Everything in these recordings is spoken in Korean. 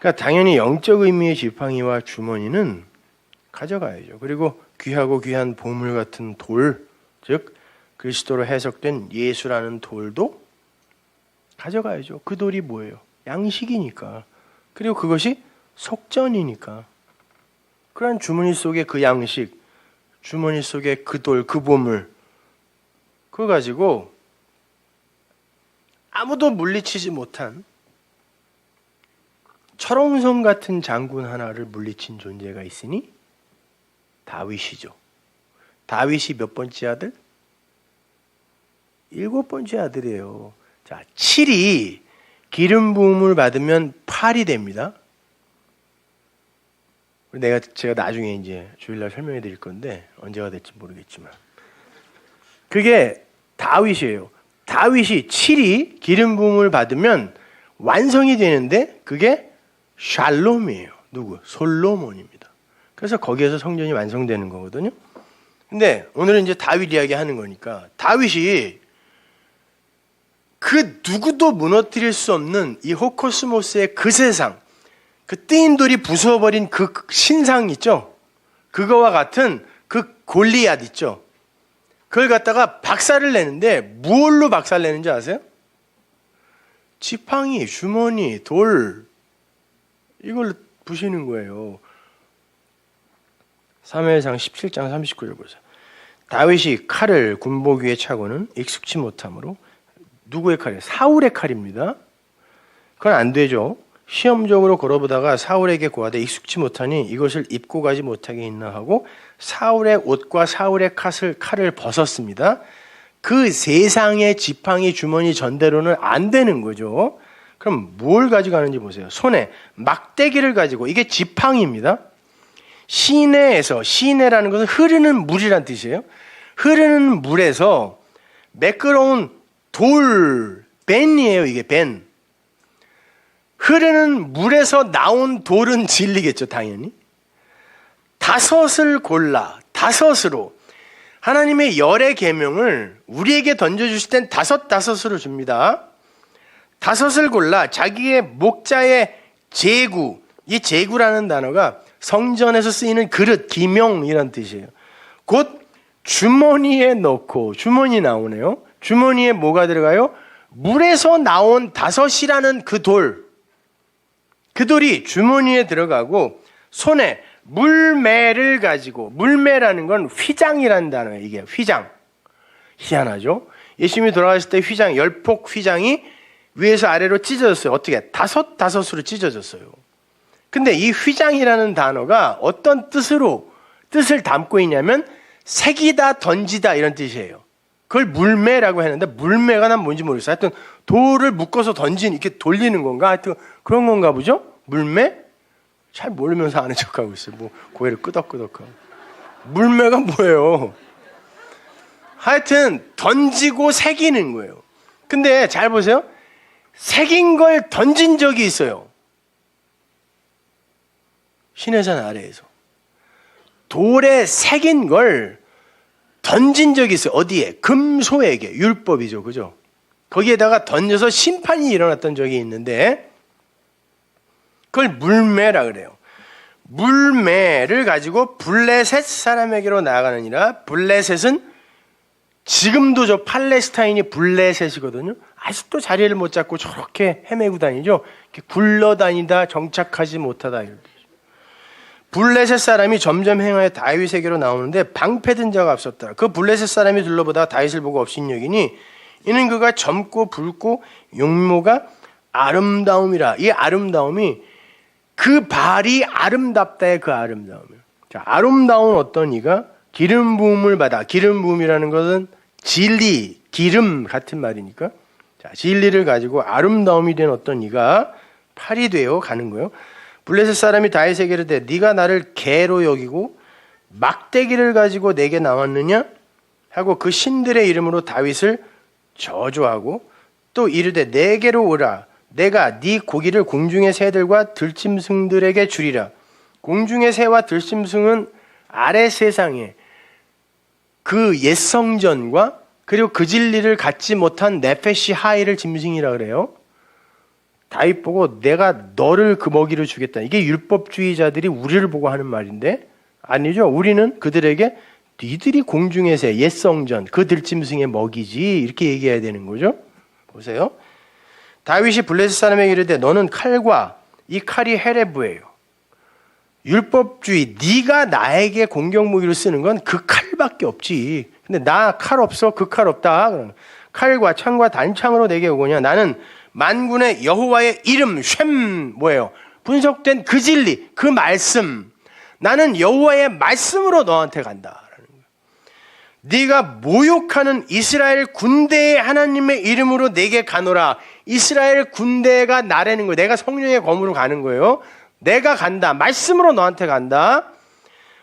그러니까 당연히 영적 의미의 지팡이와 주머니는 가져가야죠. 그리고 귀하고 귀한 보물 같은 돌, 즉 그리스도로 해석된 예수라는 돌도 가져가야죠. 그 돌이 뭐예요? 양식이니까. 그리고 그것이 속전이니까. 그런 주머니 속에 그 양식, 주머니 속에 그 돌, 그 보물, 그거 가지고 아무도 물리치지 못한 철옹성 같은 장군 하나를 물리친 존재가 있으니 다윗이죠. 다윗이 몇 번째 아들? 7번째 아들이에요. 자, 7이 기름 부음을 받으면 8이 됩니다. 제가 나중에 이제 주일날 설명해 드릴 건데 언제가 될지 모르겠지만 그게 다윗이에요. 다윗이 7이 기름 부음을 받으면 완성이 되는데 그게 샬롬이에요. 누구? 솔로몬입니다. 그래서 거기에서 성전이 완성되는 거거든요. 근데 오늘은 이제 다윗 이야기 하는 거니까 다윗이 그 누구도 무너뜨릴 수 없는 이 호코스모스의 그 세상, 그 뜨인 돌이 부숴버린 그 신상 있죠? 그거와 같은 그 골리앗 있죠? 그걸 갖다가 박살을 내는데 무엇로 박살 내는지 아세요? 지팡이, 주머니, 돌 이걸 부시는 거예요. 사무엘상 17장 39절 보세요. 다윗이 칼을 군복 위에 차고는 익숙치 못하므로 누구의 칼이에요? 사울의 칼입니다. 그건 안 되죠. 시험적으로 걸어보다가 사울에게 고하되 익숙치 못하니 이것을 입고 가지 못하게 있나 하고 사울의 옷과 사울의 칼을 벗었습니다. 그 세상의 지팡이, 주머니 전대로는 안 되는 거죠. 그럼 뭘 가져가는지 보세요. 손에 막대기를 가지고, 이게 지팡이입니다. 시내에서, 시내라는 것은 흐르는 물이란 뜻이에요. 흐르는 물에서 매끄러운 돌, 벤이에요. 이게 벤. 흐르는 물에서 나온 돌은 진리겠죠, 당연히. 다섯을 골라, 다섯으로 하나님의 열의 계명을 우리에게 던져주실 땐 다섯으로 줍니다. 다섯을 골라 자기의 목자의 제구, 이 제구라는 단어가 성전에서 쓰이는 그릇, 기명이란 뜻이에요. 곧 주머니에 넣고, 주머니 나오네요. 주머니에 뭐가 들어가요? 물에서 나온 다섯이라는 그 돌. 그 돌이 주머니에 들어가고 손에 물매를 가지고, 물매라는 건 휘장이라는 단어예요. 이게 휘장. 희한하죠? 예수님이 돌아가실 때 휘장, 10폭 휘장이 위에서 아래로 찢어졌어요. 어떻게? 다섯으로 찢어졌어요. 근데 이 휘장이라는 단어가 어떤 뜻을 담고 있냐면 새기다, 던지다 이런 뜻이에요. 그걸 물매라고 했는데 물매가 난 뭔지 모르겠어요. 하여튼 돌을 묶어서 이렇게 돌리는 건가? 하여튼 그런 건가 보죠? 물매? 잘 모르면서 아는 척하고 있어요. 뭐 고개를 끄덕끄덕하고. 물매가 뭐예요? 하여튼 던지고 새기는 거예요. 근데 잘 보세요. 새긴 걸 던진 적이 있어요. 시내산 아래에서. 돌에 새긴 걸 던진 적이 있어요. 어디에? 금소에게. 율법이죠. 그죠? 거기에다가 던져서 심판이 일어났던 적이 있는데 그걸 물매라 그래요. 물매를 가지고 블레셋 사람에게로 나아가느니라. 블레셋은 지금도 저 팔레스타인이 블레셋이거든요. 아직도 자리를 못 잡고 저렇게 헤매고 다니죠. 이렇게 굴러다니다 정착하지 못하다. 블레셋 사람이 점점 행하여 다윗에게로 나오는데 방패든 자가 없었다. 그 블레셋 사람이 둘러보다가 다윗을 보고 업신여기니 이는 그가 젊고 붉고 용모가 아름다움이라. 이 아름다움이 그 발이 아름답다의 그 아름다움이에요. 자, 아름다운 어떤 이가 기름 부음을 받아. 기름 부음이라는 것은 진리, 기름 같은 말이니까. 자, 진리를 가지고 아름다움이 된 어떤 이가 팔이 되어 가는 거예요. 블레셋 사람이 다윗에게 이르되 네가 나를 개로 여기고 막대기를 가지고 내게 나왔느냐 하고 그 신들의 이름으로 다윗을 저주하고 또 이르되 내게로 오라. 내가 네 고기를 공중의 새들과 들짐승들에게 주리라. 공중의 새와 들짐승은 아래 세상에 그 옛 성전과 그리고 그 진리를 갖지 못한 네페시 하이를 짐승이라 그래요. 다윗 보고 내가 너를 그 먹이로 주겠다. 이게 율법주의자들이 우리를 보고 하는 말인데 아니죠. 우리는 그들에게 니들이 공중의 새, 옛 성전, 그 들짐승의 먹이지 이렇게 얘기해야 되는 거죠. 보세요. 다윗이 블레셋 사람에게 이르되 너는 칼과 이 칼이 헤레브예요. 율법주의, 네가 나에게 공격 무기로 쓰는 건 그 칼밖에 없지. 근데 나 칼 없어? 그 칼 없다. 칼과 창과 단창으로 내게 오거냐. 나는 만군의 여호와의 이름 쉔 뭐예요? 분석된 그 진리, 그 말씀. 나는 여호와의 말씀으로 너한테 간다. 네가 모욕하는 이스라엘 군대의 하나님의 이름으로 내게 가노라. 이스라엘 군대가 나라는 거예요. 내가 성령의 검으로 가는 거예요. 내가 간다. 말씀으로 너한테 간다.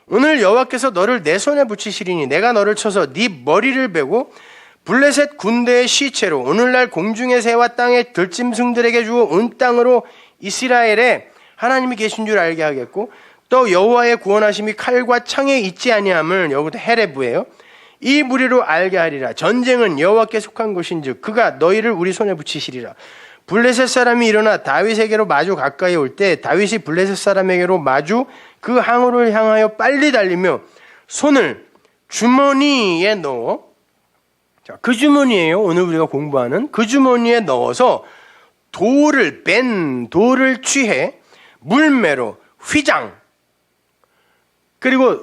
오늘 여호와께서 너를 내 손에 붙이시리니 내가 너를 쳐서 네 머리를 베고 블레셋 군대의 시체로 오늘날 공중의 새와 땅의 들짐승들에게 주어 온 땅으로 이스라엘에 하나님이 계신 줄 알게 하겠고 또 여호와의 구원하심이 칼과 창에 있지 아니함을 여기도 헤레브예요. 이 무리로 알게 하리라. 전쟁은 여호와께 속한 것인즉 그가 너희를 우리 손에 붙이시리라. 블레셋 사람이 일어나 다윗에게로 마주 가까이 올 때 다윗이 블레셋 사람에게로 마주 그 항우를 향하여 빨리 달리며 손을 주머니에 넣어 자, 그 주머니예요. 오늘 우리가 공부하는 그 주머니에 넣어서 돌을 취해 물매로 휘장 그리고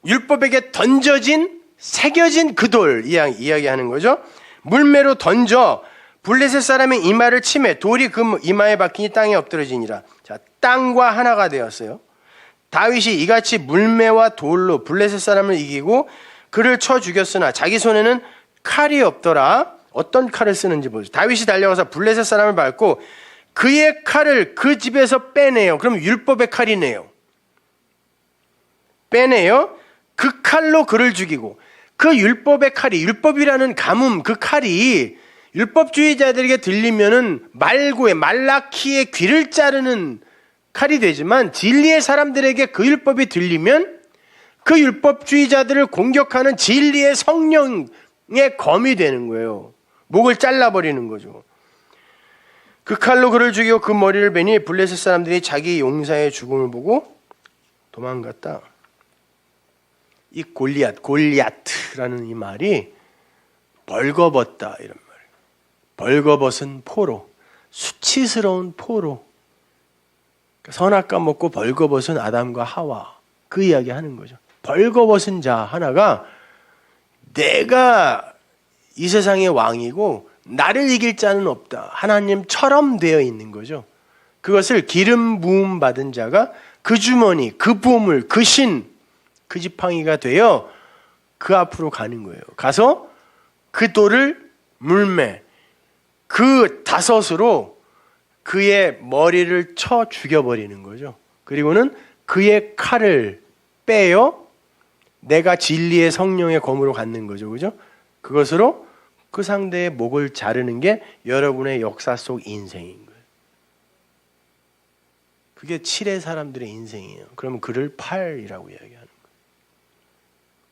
율법에게 던져진 새겨진 그 돌 이야기하는 거죠. 물매로 던져 블레셋 사람의 이마를 치매 돌이 그 이마에 박히니 땅에 엎드러지니라. 자, 땅과 하나가 되었어요. 다윗이 이같이 물매와 돌로 블레셋 사람을 이기고 그를 쳐 죽였으나 자기 손에는 칼이 없더라. 어떤 칼을 쓰는지 보세요. 다윗이 달려가서 블레셋 사람을 밟고 그의 칼을 그 집에서 빼내요. 그럼 율법의 칼이네요. 빼내요. 그 칼로 그를 죽이고 그 율법의 칼이 율법이라는 가뭄 그 칼이 율법주의자들에게 들리면은 말라키의 귀를 자르는 칼이 되지만 진리의 사람들에게 그 율법이 들리면 그 율법주의자들을 공격하는 진리의 성령의 검이 되는 거예요. 목을 잘라버리는 거죠. 그 칼로 그를 죽이고 그 머리를 베니 블레셋 사람들이 자기 용사의 죽음을 보고 도망갔다. 이 골리앗라는 이 말이 벌거벗다 이런 말이에요. 벌거벗은 포로, 수치스러운 포로. 선악과 먹고 벌거벗은 아담과 하와 그 이야기 하는 거죠. 벌거벗은 자 하나가 내가 이 세상의 왕이고 나를 이길 자는 없다. 하나님처럼 되어 있는 거죠. 그것을 기름 부음 받은 자가 그 주머니, 그 보물, 그 신, 그 지팡이가 되어 그 앞으로 가는 거예요. 가서 그 돌을 물매, 그 다섯으로 그의 머리를 쳐 죽여버리는 거죠. 그리고는 그의 칼을 빼어 내가 진리의 성령의 검으로 갖는 거죠. 그죠? 그것으로 그 상대의 목을 자르는 게 여러분의 역사 속 인생인 거예요. 그게 7의 사람들의 인생이에요. 그러면 그를 팔이라고 이야기하는 거예요.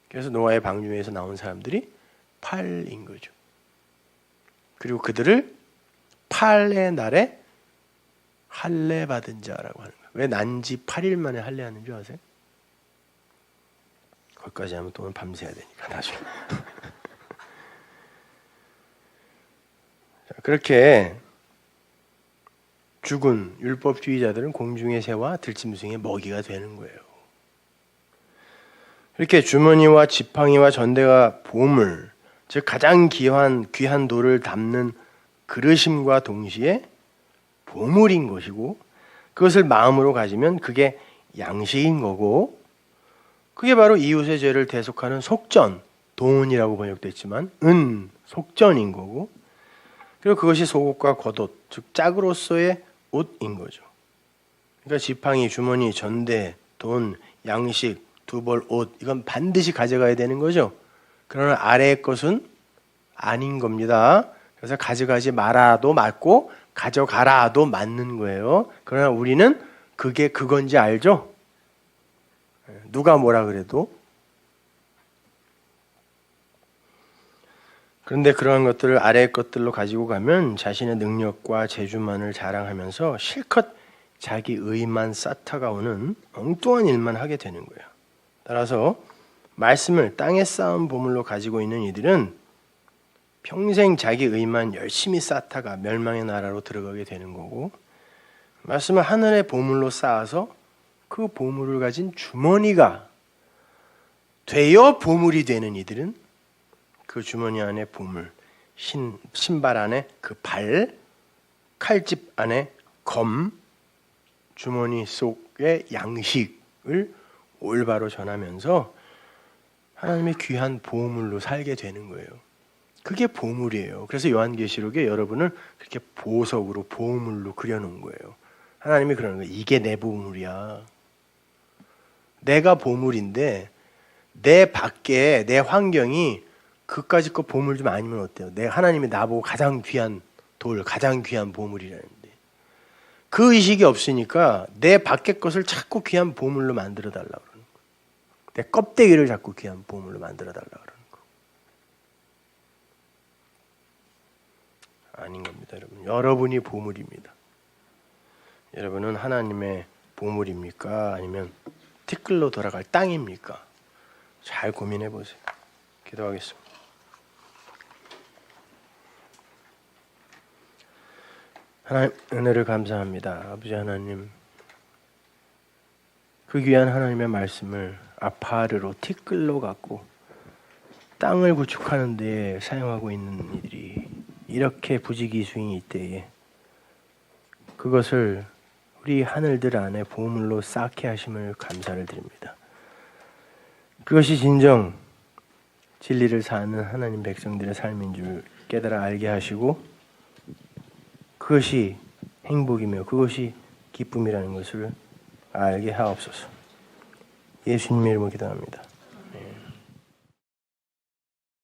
그래서 노아의 방주에서 나온 사람들이 팔인 거죠. 그리고 그들을 팔의 날에 할례 받은 자라고 하는 거예요. 왜 난지 8일 만에 할례하는 줄 아세요? 거기까지 하면 또 오늘 밤새야 되니까 나중에. 자, 그렇게 죽은 율법주의자들은 공중의 새와 들짐승의 먹이가 되는 거예요. 이렇게 주머니와 지팡이와 전대가 보물, 즉 가장 귀한 돌을 담는 그릇임과 동시에 보물인 것이고 그것을 마음으로 가지면 그게 양식인 거고 그게 바로 이웃의 죄를 대속하는 속전, 돈이라고 번역됐지만 속전인 거고 그리고 그것이 속옷과 겉옷, 즉 짝으로서의 옷인 거죠. 그러니까 지팡이, 주머니, 전대, 돈, 양식, 두벌, 옷 이건 반드시 가져가야 되는 거죠. 그러나 아래의 것은 아닌 겁니다. 그래서 가져가지 말아도 맞고 가져가라도 맞는 거예요. 그러나 우리는 그게 그건지 알죠? 누가 뭐라 그래도. 그런데 그러한 것들을 아래의 것들로 가지고 가면 자신의 능력과 재주만을 자랑하면서 실컷 자기 의만 쌓아가오는 엉뚱한 일만 하게 되는 거예요. 따라서 말씀을 땅에 쌓은 보물로 가지고 있는 이들은 평생 자기 의만 열심히 쌓다가 멸망의 나라로 들어가게 되는 거고, 말씀을 하늘의 보물로 쌓아서 그 보물을 가진 주머니가 되어 보물이 되는 이들은 그 주머니 안에 보물, 신발 안에 그 발, 칼집 안에 검, 주머니 속의 양식을 올바로 전하면서 하나님의 귀한 보물로 살게 되는 거예요. 그게 보물이에요. 그래서 요한계시록에 여러분을 그렇게 보석으로 보물로 그려놓은 거예요. 하나님이 그러는 거예요. 이게 내 보물이야. 내가 보물인데 내 밖에 내 환경이 그까짓 거 보물 좀 아니면 어때요? 하나님이 나보고 가장 귀한 돌, 가장 귀한 보물이라는데 그 의식이 없으니까 내 밖의 것을 자꾸 귀한 보물로 만들어 달라고 그러는 거예요. 내 껍데기를 자꾸 귀한 보물로 만들어 달라고 그러는 거예요. 아닌 겁니다, 여러분. 여러분이 보물입니다. 여러분은 하나님의 보물입니까? 아니면 티끌로 돌아갈 땅입니까? 잘 고민해 보세요. 기도하겠습니다. 하나님, 은혜를 감사합니다. 아버지 하나님, 그 귀한 하나님의 말씀을 아파르로 티끌로 갖고 땅을 구축하는 데 사용하고 있는 이들이 이렇게 부지기수인 이때에 그것을 우리 하늘들 안에 보물로 쌓게 하심을 감사를 드립니다. 그것이 진정 진리를 사는 하나님 백성들의 삶인 줄 깨달아 알게 하시고 그것이 행복이며 그것이 기쁨이라는 것을 알게 하옵소서. 예수님의 이름으로 기도합니다.